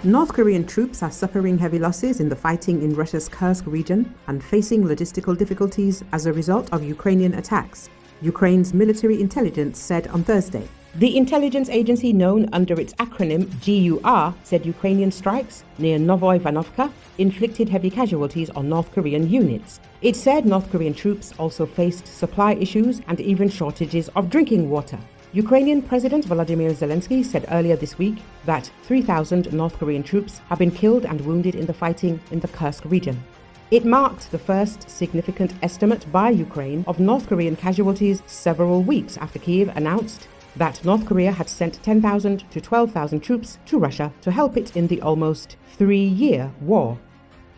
North Korean troops are suffering heavy losses in the fighting in Russia's Kursk region and facing logistical difficulties as a result of Ukrainian attacks, Ukraine's military intelligence said on Thursday. The intelligence agency known under its acronym GUR said Ukrainian strikes near Novoivanovka inflicted heavy casualties on North Korean units. It said North Korean troops also faced supply issues and even shortages of drinking water. Ukrainian President Volodymyr Zelenskyy said earlier this week that 3,000 North Korean troops have been killed and wounded in the fighting in the Kursk region. It marked the first significant estimate by Ukraine of North Korean casualties several weeks after Kiev announced that North Korea had sent 10,000 to 12,000 troops to Russia to help it in the almost 3-year war.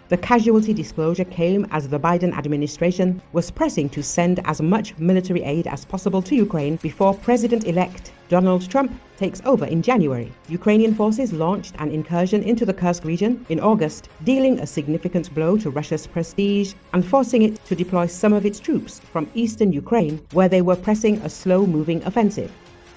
The casualty disclosure came as the Biden administration was pressing to send as much military aid as possible to Ukraine before President-elect Donald Trump takes over in January. Ukrainian forces launched an incursion into the Kursk region in August, dealing a significant blow to Russia's prestige and forcing it to deploy some of its troops from eastern Ukraine, where they were pressing a slow-moving offensive.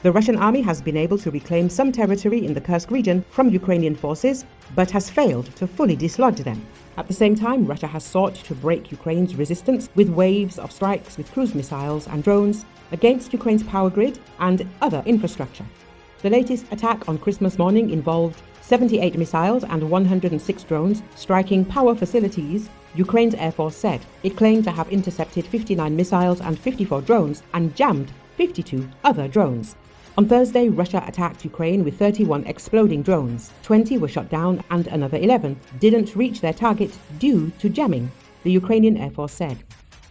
The Russian army has been able to reclaim some territory in the Kursk region from Ukrainian forces, but has failed to fully dislodge them. At the same time, Russia has sought to break Ukraine's resistance with waves of strikes with cruise missiles and drones against Ukraine's power grid and other infrastructure. The latest attack on Christmas morning involved 78 missiles and 106 drones striking power facilities, Ukraine's Air Force said. It claimed to have intercepted 59 missiles and 54 drones and jammed 52 other drones. On Thursday, Russia attacked Ukraine with 31 exploding drones. 20 were shot down and another 11 didn't reach their target due to jamming, the Ukrainian Air Force said.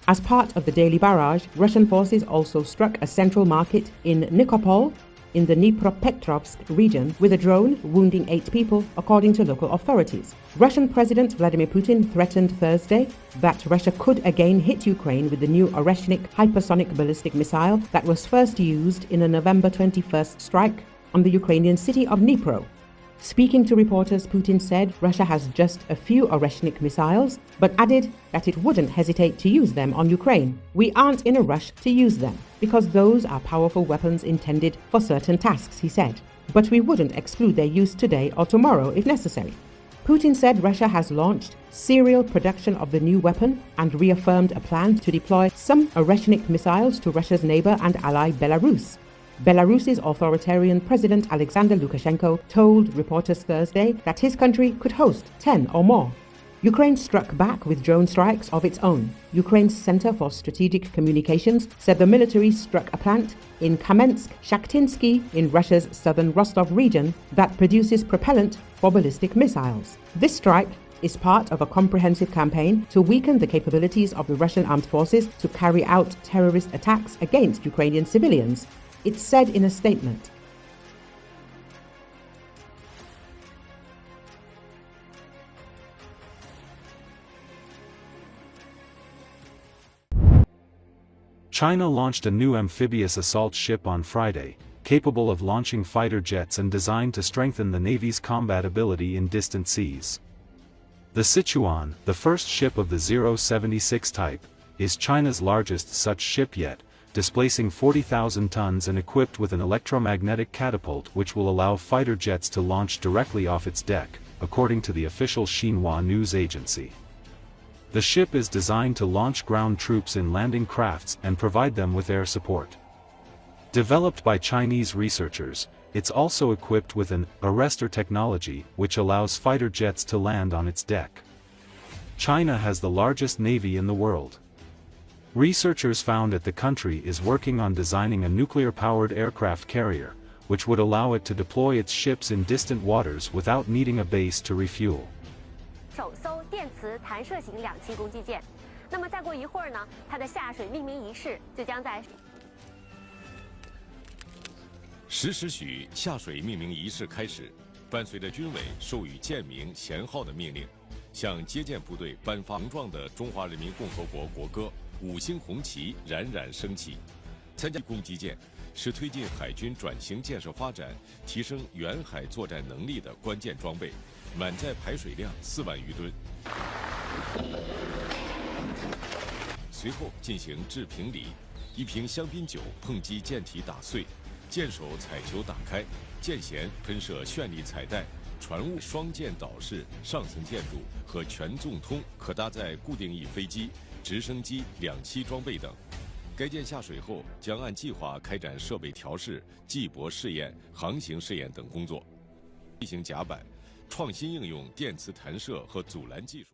As part of the daily barrage, Russian forces also struck a central market in Nikopol in the Dnipropetrovsk region with a drone, wounding 8 people, according to local authorities. Russian President Vladimir Putin threatened Thursday that Russia could again hit Ukraine with the new Oreshnik hypersonic ballistic missile that was first used in a November 21st strike on the Ukrainian city of Dnipro. Speaking to reporters, Putin said Russia has just a few Oreshnik missiles, but added that it wouldn't hesitate to use them on Ukraine. We aren't in a rush to use them, because those are powerful weapons intended for certain tasks, he said. But we wouldn't exclude their use today or tomorrow if necessary. Putin said Russia has launched serial production of the new weapon and reaffirmed a plan to deploy some Oreshnik missiles to Russia's neighbor and ally Belarus. Belarus's authoritarian President Alexander Lukashenko told reporters Thursday that his country could host 10 or more. Ukraine struck back with drone strikes of its own. Ukraine's Center for Strategic Communications said the military struck a plant in Kamensk-Shakhtinsky in Russia's southern Rostov region that produces propellant for ballistic missiles. This strike is part of a comprehensive campaign to weaken the capabilities of the Russian armed forces to carry out terrorist attacks against Ukrainian civilians, it said in a statement. China launched a new amphibious assault ship on Friday, capable of launching fighter jets and designed to strengthen the Navy's combat ability in distant seas. The Sichuan, the first ship of the 076 type, is China's largest such ship yet, displacing 40,000 tons and equipped with an electromagnetic catapult which will allow fighter jets to launch directly off its deck, according to the official Xinhua news agency. The ship is designed to launch ground troops in landing crafts and provide them with air support. Developed by Chinese researchers, it's also equipped with an arrestor technology which allows fighter jets to land on its deck. China has the largest navy in the world. Researchers found that the country is working on designing a nuclear-powered aircraft carrier, which would allow it to deploy its ships in distant waters without needing a base to refuel. 首艘电磁弹射型两栖攻击舰，那么再过一会儿呢，它的下水命名仪式就将在10时许下水命名仪式开始，伴随着军委授予舰名舷号的命令，向接舰部队颁发雄壮的中华人民共和国国歌《五星红旗冉冉升起》。参加攻击舰是推进海军转型建设发展、提升远海作战能力的关键装备，满载排水量4万余吨。随后进行致瓶礼，一瓶香槟酒碰击舰体打碎，舰首彩球打开，舰舷喷射绚丽彩带，船坞双舰岛式上层建筑和全纵通可搭载固定翼飞机、直升机2栖装备等。该舰下水后将按计划开展设备调试、技泊试验、航行试验等工作，进行甲板，创新应用电磁弹射和阻拦技术。